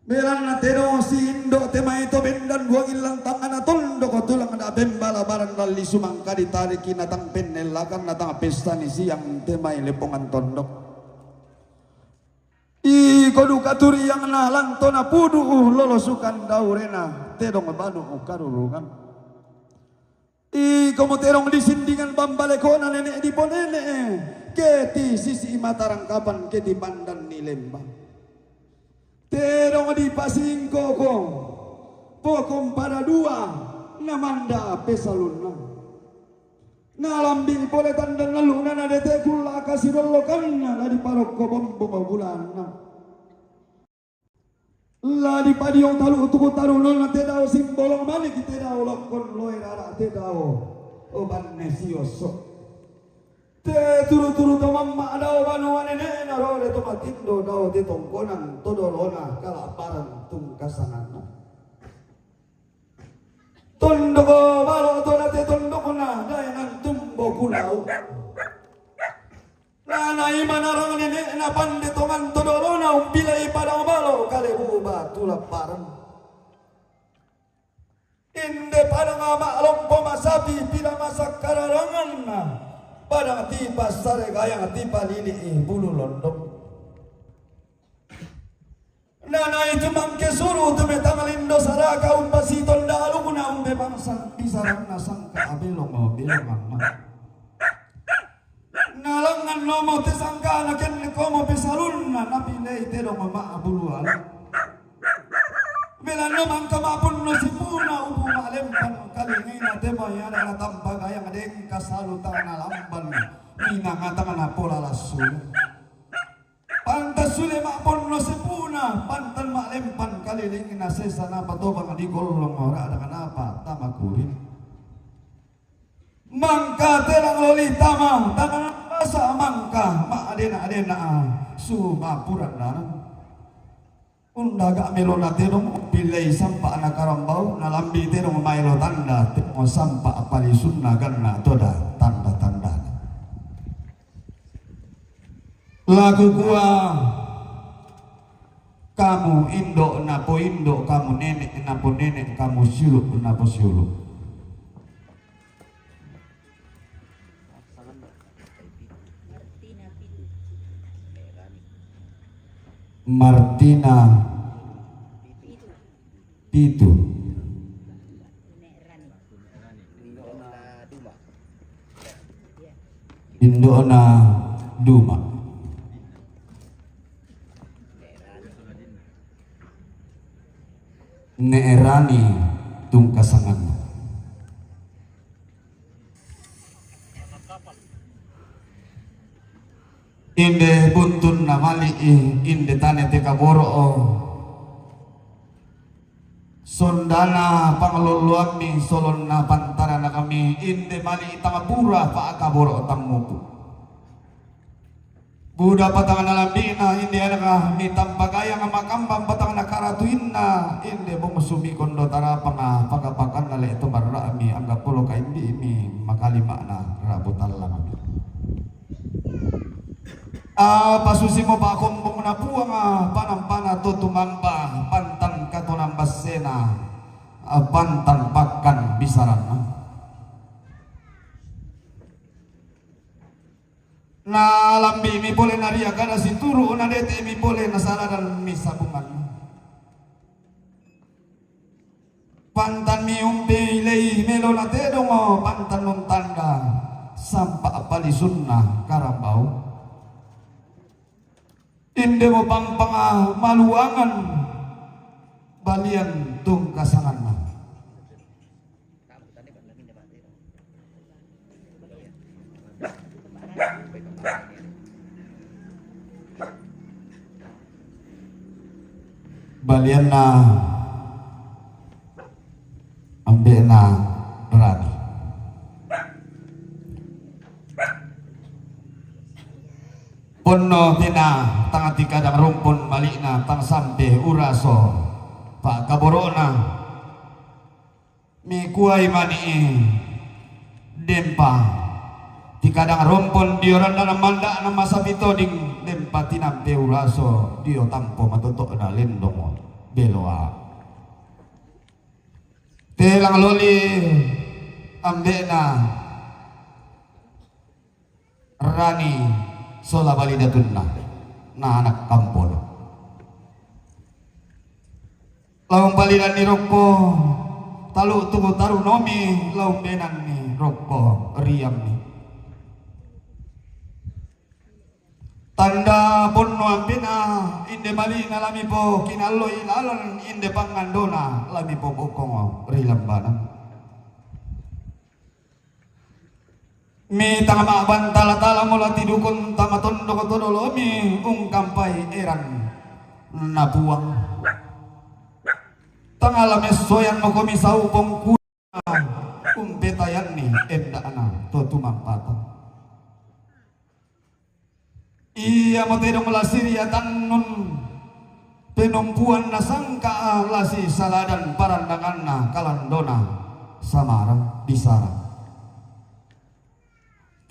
melan na terong si indo tema itu bendan buang ilang tangan na tondoko tulang na bembala barang dali sumangka ditarik kinatang penelakan natang pesta ni siang tema lepongan tondok kodu katuri yang nalang tona pudu lolosukan daurena tedong banu karurungan komo terong disindingan bambalekona nenek di ponene keti sisi matarang kapan keti pandan ni lembang terong di pasingko ko pokom pada dua namanda pesaluna nalambing pole tandan naluna na dete kula kasih lolokanna di parok ko bombo bulana la di padiong talu utuku tarunon na tedao simbolong malik tedao lokon loe rara tedao oban nesioso te turu-turu to mamma dao banu nene na role to matindo dao te tongkonan todolona kalaparan tungkasanana tondoko balo to na te tondoko na dayangan tumbo kulau nanay manarang nene na panditoman todorona umbilay padang balo kalebu batu laparan inde padang ama lompo masabi pila masak kararangan na padang tipa sare gayang tipa lili bulu londong nanay tumang kesuru tumetangalindo saraka umpasiton dalu muna umbe bangsang pisarang nasang kaabilong bilang mama nalangan nomo tesangka naken komo pesalun na napilay tedong mama abuluan Bila naman kamapun no si Puna upo malempan kalingin na temaya na natambag ayang adeng kasalutan na lamban minangatang na pola lasun. Pantas sule mapon no si Puna pantan malempan kalilingin na sesa na patobang di golong ora ada kanapa tamakurin. Mangka terang loli tama tangan masa mangka maadena sumapuran na. Undaga melo na terong pilay sampa anak karambau nalambi terong mailo tanda temo sampa apalisun naganna toda tanda-tanda lagu gua kamu indo napo indo kamu nenek napo nenek kamu suluk napo suluk Martina Pitu Indona Duma Neerani Tungkasangan Inde buntun na mali inde tane te kaboro sondana pangaluluan ni solon na pantara na kami inde mali itangapura pa kaboro tamupu Buddha patang na lambina inde anaka ni tampagaya nga makambang patang na karatuin na inde bumusumi kondo tarapang pagapakan na leto marami angga pulo ka indi mi makalima na rabutan lang kami pasusi mo pa akong bumunapua nga panampana to tumamba pantan katonang basena pantan bakkan bisaran na lambi mi boleh naria kada si turu na dete mi boleh nasala dan mi sabungan pantan mi umbe ilay melo na tedong pantan nung tanda sampa apalisun na karambau inde mo pampang maluangan balian tung kasangan na balian na ambil na berani Pono tina tangati kadang rumpun malina tang sampe uraso pak kaborona mi kuai mani dempa di kadang rumpun dioran dalam manda nama sabito ding dempa tinampe uraso dio tampo matotok na lendong beloa telang loli ambena rani sola balidatun na anak kampol laung balidan ni rokko talu tubuh taru nomi laung benan ni rokko riam ni tanda ponno ambina inde bali ngalami po kinalo ilalan inde pangandona lami po bokong rilambana mi tangama bantala-tala mula tidukun tamatondo kotodolo mi ungkampai eran nabuang tangalame soyan mo komisau bongkuna umpetayan ni endana to tumampata iya mo tedong lasiria tanun penumpuan na sangka lasi saladan parandangan na kalandona samarang bisara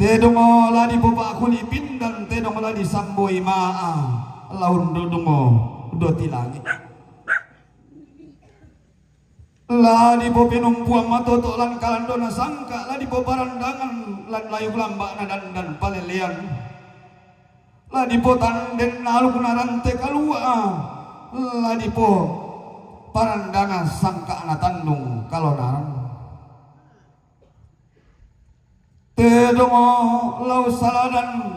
tedong ladi boba kuli pindan tedong ladi samboy maa laun dudungo do tilangi ladi bo penumpuang matoto lan kalandona sangka ladi bo barandangan lan layu lamba na dan palelian ladi po tanden naluk narante kalua ladi po parandangan sangka na tandung kalonaran tedong lau saladan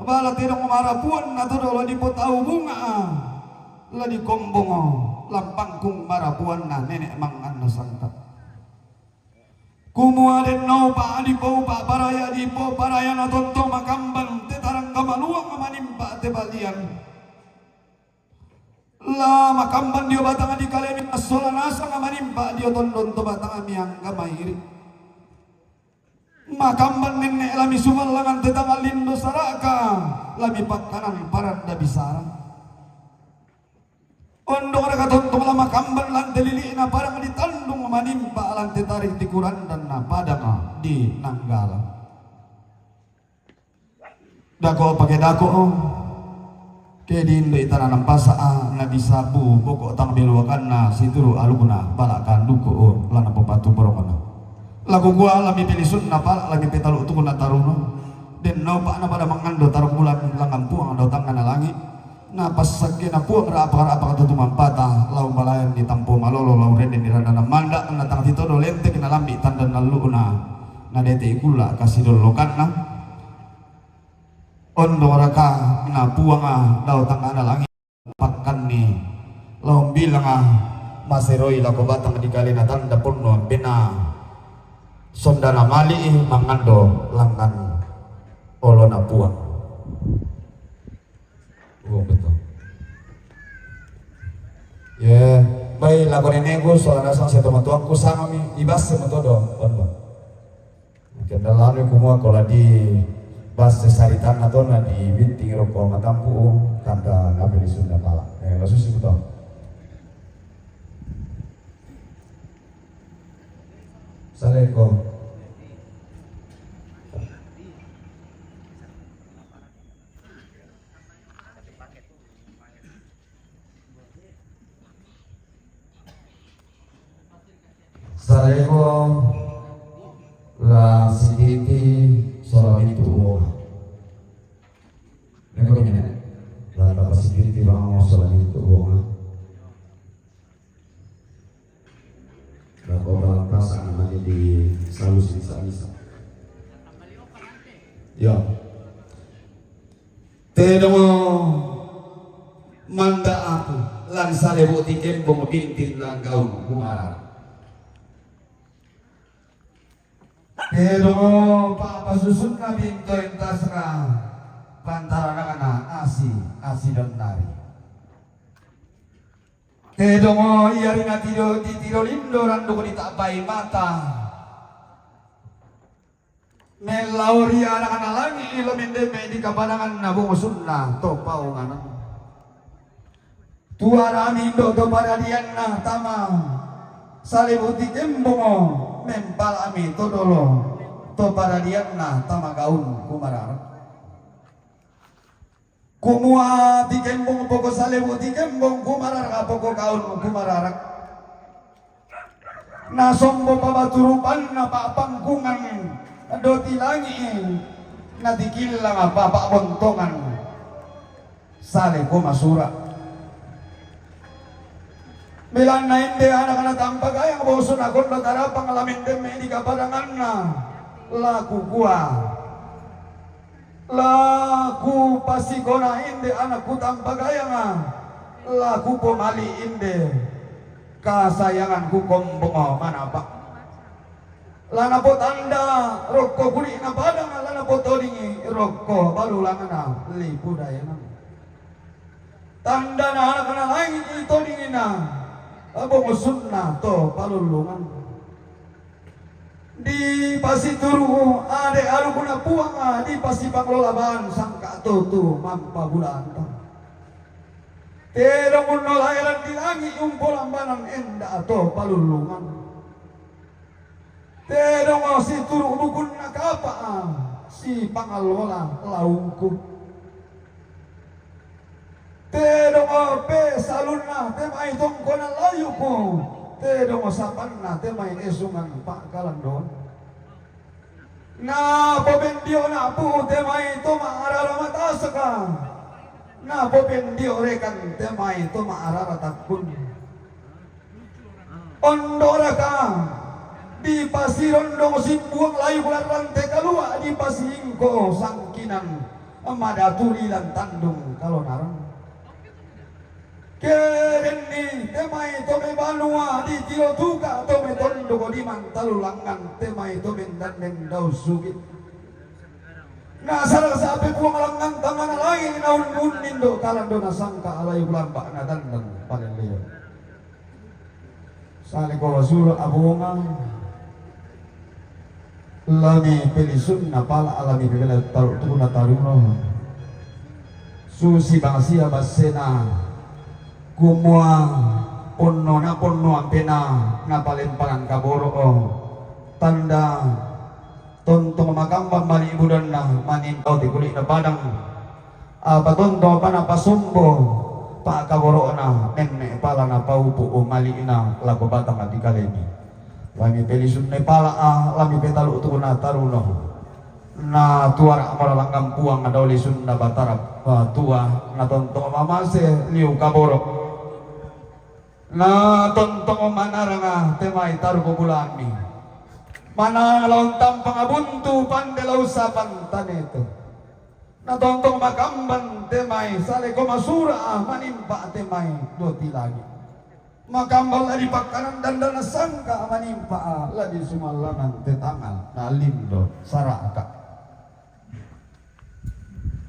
bala tedong marapuan na todo ladi po tau bunga ladi kombong lampangkung marapuan na nenek mangan na santa. Kumua den no pa adipo pa paraya dipo paraya na tonto makamban te tarang kamaluang manimpa te balian. La makamban dio batang di kalemi asola nasa manimpa dio tondon to batang miang kamairi. Makamban nenek lami sumalangan te tangalindo saraka lami pakanan paranda bisara. Ondong raka tontong lama kamban lantai lili na parang ditandung manimpa lantai tarik di kuran dan na padang di nanggala. Dako pakai dako kedin do itananam pasa na bisa bu pokok tang beluakan na situru aluguna balakan duko lana popatu borokana. Lagu gua lami pilih sunna pala lami petalu tu kuna taruno den no pa na pada mangando tarung bulan langan puang do tangan na langit. Na pasagin na puang raapa katutuman patah lau malayan di tampo malolo lau rende di radana manda na tang tito do lente kina lambi tanda na luuna na dete ikula kasih dolokan na ondo raka na puang lau tangan na langit pakan ni lau bilang maseroi lako batang di kali na tanda puno bina sondana mali mangando langan olo na puang. Oh betul. Ya, baik lakukan nego soalnya sang saya teman-teman ku sama mi ibas sama todo, bon. Kendalaan ku mau kalau di bas sesaritan atau na di binting rokok matampu tanda nabi di Sunda pala. Langsung sih betul. Assalamualaikum. Assalamualaikum. La siditi solam itu. Nego nyene. La dapat siditi bang solam itu. La orang perasaan ada di selalu sisa. Ya. Tedomo manda aku lan salebu tikembong bintin lan gaun kumara. Pero papa susun na binto entas ka pantara na kana asi dan nari. Pero mo iyari na tiro di tiro lindo rando ko ditabay mata. Melauri anak anak langi ilo mendeme di kapanangan na bungusun na topau nganan. Tuara mindo to paradian na tama salibuti kembongo. Mempal ami to dolo to paradian na tamagaun kumarar kumua di kembong poko salebu di kembong kumarar ka poko kaun kumararak na sombo pabaturupan na papangkungan do tilangi na dikilang apa bontongan sale ko masura bilang na hindi anak-anak tampag ay ang boso na kung natarapang alamin deme di kapadangan na laku pasiko na hindi anak ko tampag ay ang laku pumali hindi kasayangan ko kumbong manapak lana po tanda rokko kuli na padang lana po tolingi rokko balulangan na lipudaya na tanda na anak-anak langit ito dingin na abong sunna to palulungan di pasituru ade alu kuna puang di pasipanglolaan sangka tu mampabulan terong unol airan di langi umpol ambanan enda to palulungan terong si turu bukun nakapa si pangalola laungku Tedong ape saluna temai tongkona layu ko tedong sapan na temai esungan pak kalandon na pobendio na pu temai to maarara matasaka na pobendio rekan temai to maarara takun ondora ka di pasirondong simbuang layu bulan rantai kalua di pasingko sangkinan amadatulilan tandung kalau narang Kerenni temai tome banua di tio tuka tome tondo ko di mantalu langan temai tome dan dau sugit. Na sarang sapi puang langan tangan lain naun munin do kalan do nasangka alay ulamba na dandan paling liyo. Sali ko wasura abungang lami pelisun na pala alami pila tuna taruno susi bangsia basena kumua ponno ampena ngapalimpangan kaboro tanda tontong makambang mali ibudan na manintau di kulit na padang patonto pa na pasumbo pa kaboro na nenne pala na paupo o mali na lago batang at ikalemi lami pelisun na pala lami petalo utuko na taruno na tuara maralangang puang na daw lisun na batarap tua na tontong mamase liu kaboro na tontong manaranga temay tarugo bulami mana lontang pangabuntu pandelaw sa pantaneto na tontong makamban temay sale ko masura manimpa temay doti lagi makambal lagi pakanan dan sangka manimpa lagi sumalangan tetangal na lindo saraka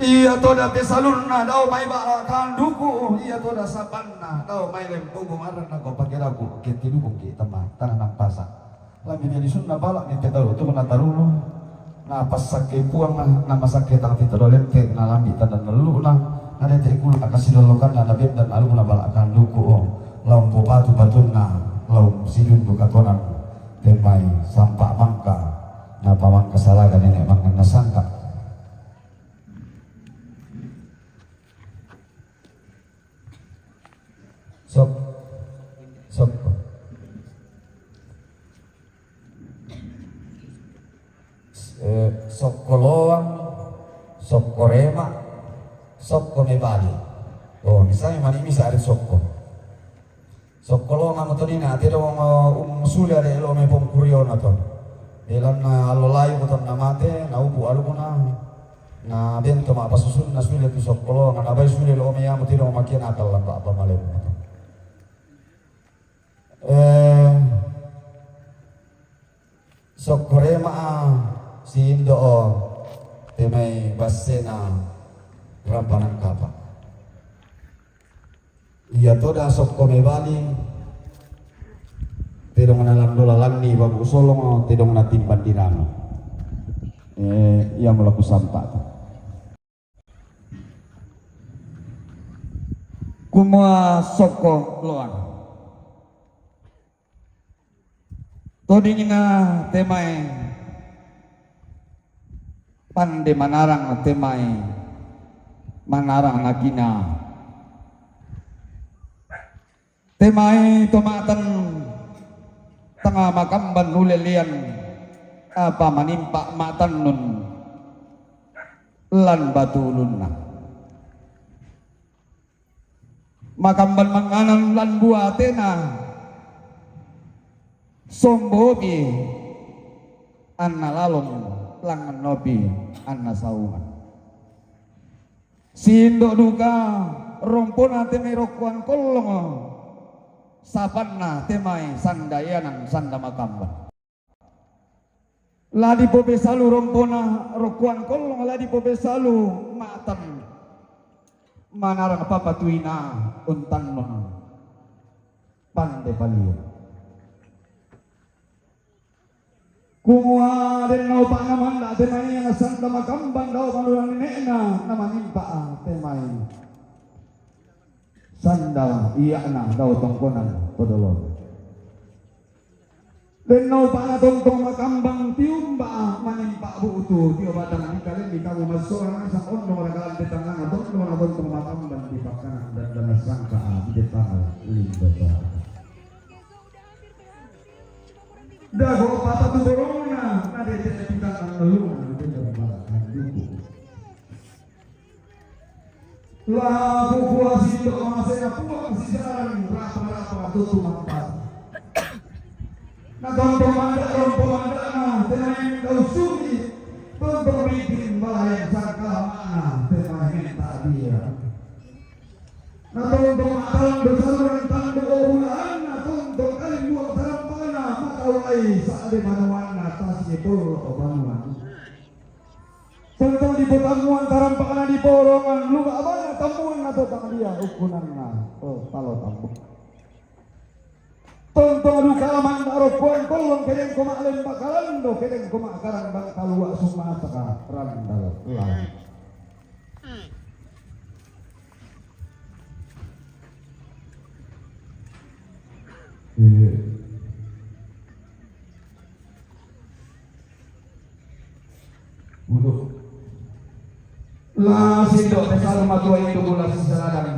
iya toda pesalurna daw may balakan duku iya toda sapanna daw may lempugo maran na ko pagirago kitinubong kita ma tanan ng pasa lami ni lisun na bala ni petalo to na taruno na pasake puang na masakit ang tito lente na lami tanan nalu na ada te kul akasilolokan na nabib dan alu na balakan duku laum bupatu batuna laum sidun bukatonan temay sampa mangka na pamang kasalagan nenek mangan nasangka sok sok koloang sok korema sok komebali misalnya mani misa ada sok koloang amo to dina ate do suli ada elo me pom kurio na to elan na alolayu ko na mate na ubu alu na na bento ma pasusun na suli tu sok koloang na bay suli lo me amo tiro makian atal lan ba malem sok korema si Indo temay basena rampanang kapa iya toda sok komebali tidong nalang dolalan ni babu solong tidong natimban dirano iya melaku sampah kumua soko loan todingina temay pande manarang temay manarang nakina temay tumatan tanga makamban hulelian apa manimpa matan nun lan batulun na makamban manganan lan buatena sombobi anna lalong langan nobi anna saungan sindo duka rompona temay rokuan kolong sapanna temay sandayanan sanda makamban ladi pobe salu rompona rokuan kolong ladi pobe salu matan manarang papatuina untan non pande paliyo kumua den nau pa naman da temay yang sanda makambang daw panulang nena naman impa temay sanda iya na daw tongkonan podolong den nau pa na tongkong makambang tiumba manimpa buutu tiyo batang ikalin di kamu masorang sa ondo ragalan di tangan tongkong na tongkong makambang di pakanan dan danas sangka di tangan lindo ba dago papa tu corona nade te pitan lu de balakan duku la buku asito masena puang sisaran rapa tutu mampas na dombo manda rompo manda na tenay kau suri tonton bikin balay sangka mana tenay ta dia Natong makalang besaluran tandu ulaan natong kaling buang tarampana makawai saade manawana tasipul obanuan. Tentang di botanguan tarampana di borongan luga abana tambuan atau tak dia ukunan na talo tambu. Tentang luka aman arok kuan kolong kedeng koma alen bakalan do kedeng koma karang bang kalua suma saka randal lang. Untuk lah sindo pesal matua itu bola seseradan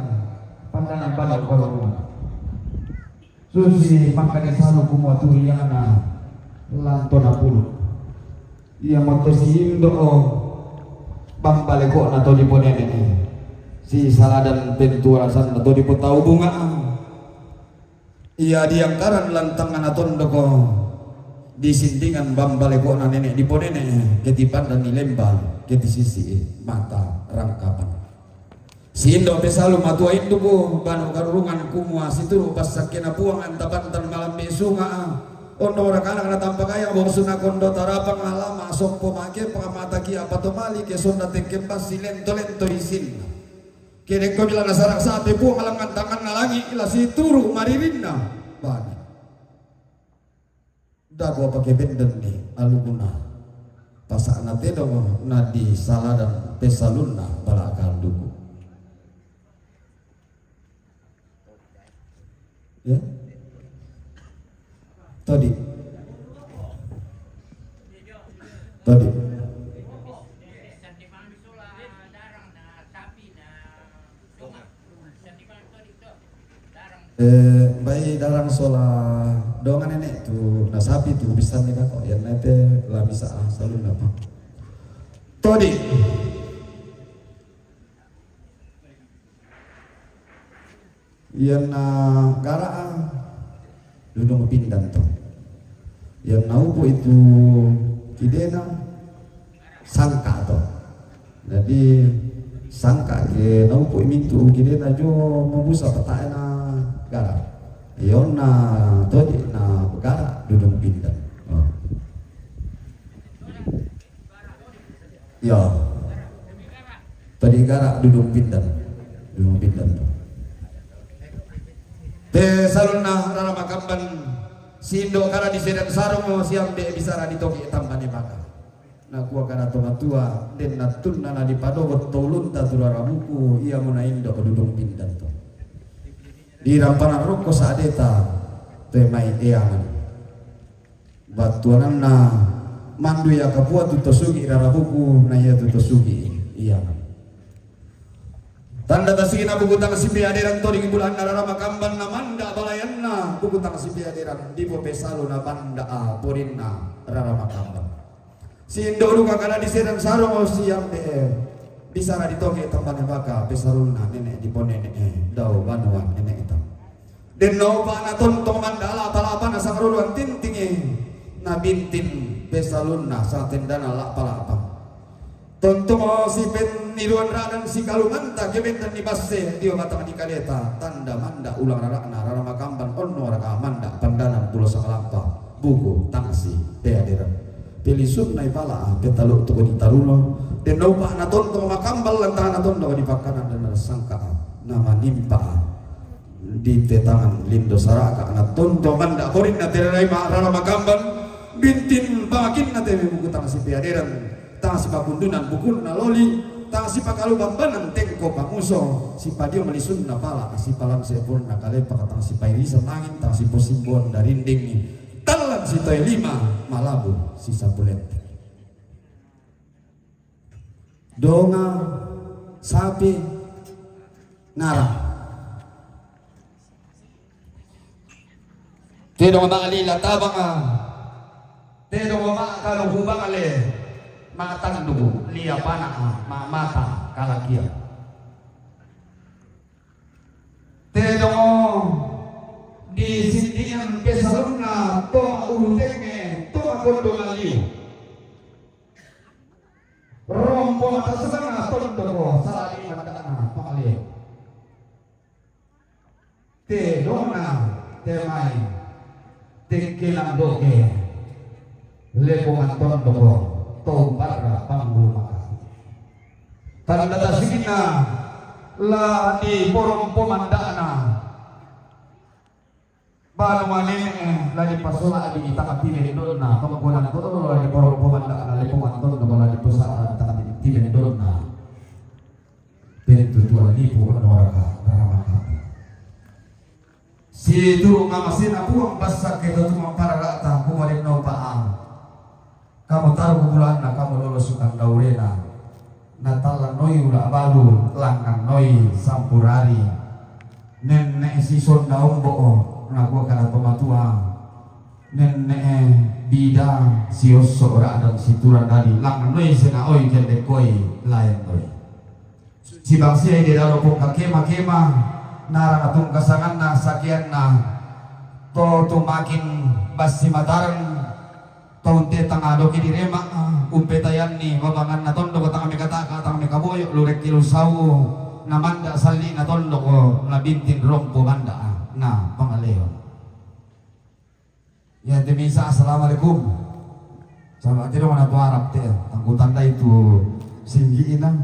pandangan pada korona susi makanya selalu kumatu yana lantona pulu ia motosi indo bang baleko nato di ponen ini si saladan penturasan nato di potau bunga ia diangkaran lantangan aton doko di sintingan bambaleko na nenek di ponene ketipan dan di lembal keti sisi mata rangkapan sindo pesalu matua indu ko banu karurungan kumua situru pasakena puangan tapantan malam besunga ondo rakana kana tampak kaya borsuna kondo tarapang alama soppo make pangamata ki apa to mali ke sonda tekempas silento lento di sin kene ko bila nasarak sape puang alangan tangan ngalangi ila situru maririnna bani dago pakai benden nih aluguna pasak nate dong nadi salah dan pesaluna balakal duku ya tadi bayi darang sola dongan nenek tu na sapi tu bisa nih kok ya nete lah bisa selalu apa tadi yang na gara duduk pindan tu yang naupo itu kidena sangka tu jadi sangka ke naupo itu kidena jo membusa petana gara yona tadi na gara duduk pindan ya tadi gara duduk pindan te saluna rara makamban sindo kara di sedan sarung siam de bisara di toki tambane maka na kuwa kana tua den natun na di pado tolun ta turara buku ia mona indo duduk pindan to di rampanan roko saadeta temai eangan batuanan na mandu ya kapua tutosugi rara buku na ia tutosugi iangan tanda tasina buku tang sipi aderan to di bulan narara makamban na manda balayanna buku tang sipi aderan di pesalu na banda a porinna rara makamban si indo luka kana di sedan sarong siam de bisara di toge tambane baka pesaruna nenek di ponene dau banuan nenek itu den no bana tontong mandala palapa na sangruluan tintingi na bintin pesaluna sa tendana la palapa tontong si pen niruan radan si kalumanta kebentan di basse dio mata di kaleta tanda manda ulang rarakna rara makamban onno raka manda pandanan pulau sakalapa buku tangsi deaderan pilih sunai pala petaluk tuh di taruno den no bana tontong makambal lantaran tontong di pakanan dan sangka nama nimpa di tetangan lindo saraka na tontong manda korin na terai rara makamban bintin bakin na tebe buku tangsi deaderan tang si pakundunan bukul na loli tang si pakalu bambanan tengko pamuso si padio melisun na pala si palam sepur na kalepa tang si pairisa nangin tang si posimbon darinding talan si toy lima malabu si sapulet donga sapi ngarang tedong makalila tabang tedong makalong hubang ale matang dugu lia pana mata kalakia tedong di sintingan pesaluna to urutenge to kondo lali rompo atasana tondo salari mandana pakali temai tingkilan doke lepungan tondoko tombara panggul makasi tanda tasikina la di porong pomandana baru manene la di pasola di itaka timendona kamagunan to la di porong pomandana lepungan tondoko la di pusara itaka timendona tentu tuan ibu noraka karamaka si turung ngamasina puang basak kita cuma para rata kumarin no paang kamu taruh bulan na kamu lulus sukan daurena natalan noi ula balu langan noi sampurari nenek sison daun boo ngaku kana tomatua nenek bida sioso dan situran dari langan noi sena oi kende koi lain noi si bangsi di dalam buka kema narang atung kasangan na sakian na to tumakin basi mataran taunte tangado kini rema umpetayan ni babangan na tondo ko tanga mikataka tanga mikaboyo lurek kilo sawu na manda sali na tondo ko na bintin rompo manda na pangaleo ya demisa assalamualaikum sama tiro mana tu Arab teh tanggutan da itu singgi inang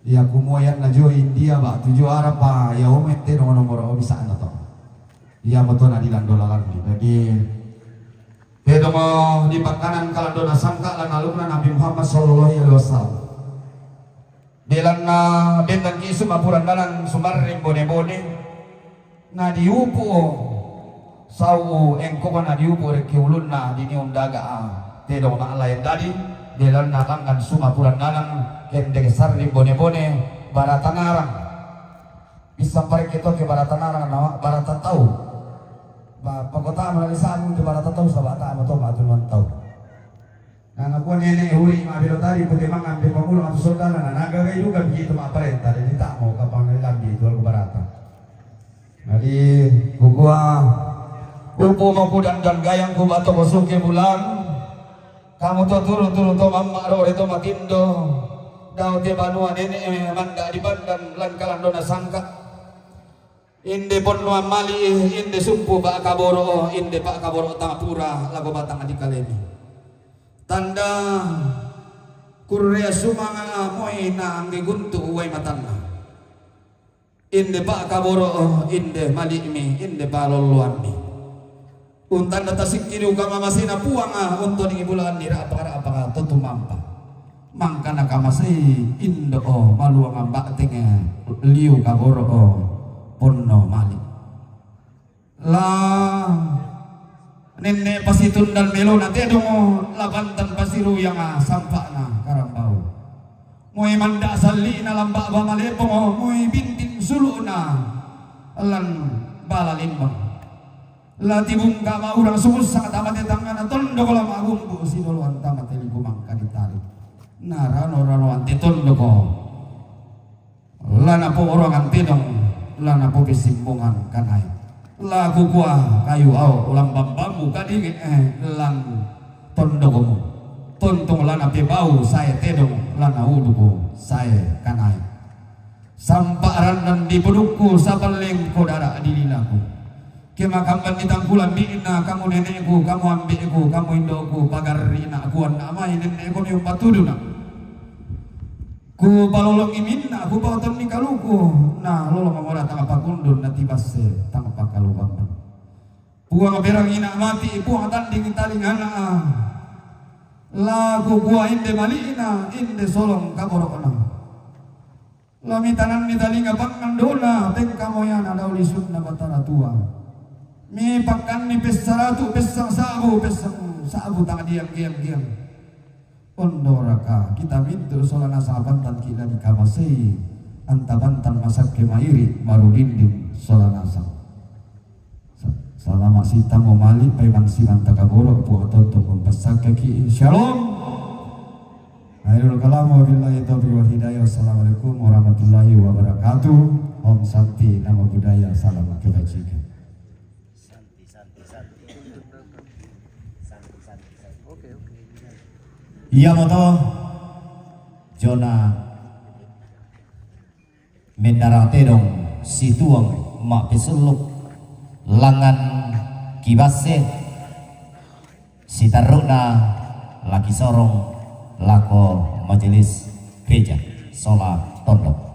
ya kumuayan na jo India ba tujuh Arab pa ya umete nomor bisa na to ya betul na dilandolalan jadi Bedo mo di pakanan kalando na sangka lan alumna Nabi Muhammad sallallahu alaihi wasallam. Delan na bendan kisu mapuran dalan sumarring bone-bone na diupo sawu engko na diupo rek ulun na dini undaga tedo na alayan dadi delan na kangan sumapuran dalan kendeng sarring bone-bone baratanarang bisa parek itu ke baratanarang na baratan tahu pagkota malalisan di barata tahu sa bata mo to matulungan tahu na nakuha nene huli mabilotari puti mangan di pangulo ang susuldanan na nagagay juga begitu maaparenta di tamo kapang nilabi itu al barata jadi kukuha upo mo po dan gayang ko bato ko suki bulan kamu to turu-turu to mamaro ito matindo daw di banua nene manda di bandan lan kalando na sangka inde ponluan mali inde sumpu pak kaboro inde pak kaboro tangapura lago batang adikalemi tanda kurrea sumanga moy na angge guntu uway matanda inde pak kaboro inde mali mi inde baloluan mi untan data sikiru kama masina puanga untuk di bulan nira apakah tentu mampa mangkana kamasi indo maluang mbak tenge liu kaboro ponno mali la nenne pasitun dan melo nanti dong labantan pasiru yang sampak na karambau moy manda sali na lambak bamalepo moy bintin suluna lan balalimbang la tibung kama urang susah tamat tangan tondo kala magumbu sinuluan tamat ligumang kaditari narano ante tondo ko lana po orang ante dong lana po kesimbungan kanay lagu kuah kayu au ulang bambu kadi lan tondo ko tontong lana pe bau saya tedong lana uduko saya kanay samparan dan di pedukku sapaling kodara dililaku kemakamban di tangkulan bina kamu nenekku kamu ambekku kamu indoku pagar rina kuan amai nenekku ni patuduna ku balolong iminna ku bautan ni kaluku nah lolo mamora tanga pakundun nanti basse tanga pakalubang buang berang ina mati buang tanding talingana lagu gua inde malina inde solong kaborokna lami tanan mi talinga pangandona teng kamoyana dauli sunna batara tua mi pakan mi pesaratu pesang sabu tanga diam Ondoraka kita mintu solana sahabantan kita di kamasei antabantan masak kemairi marudindin solana salama sita momali paiman siman takaboro buat untuk mempesak kaki shalom akhirul kalamu billahi taufiq wal hidayah assalamualaikum warahmatullahi wabarakatuh om santi nama budaya salam kebajikan iya moto Jona mendarate dong si tuang mak peseluk langan kibase sitaruna lagi sorong lako majelis gereja Sola Tondok.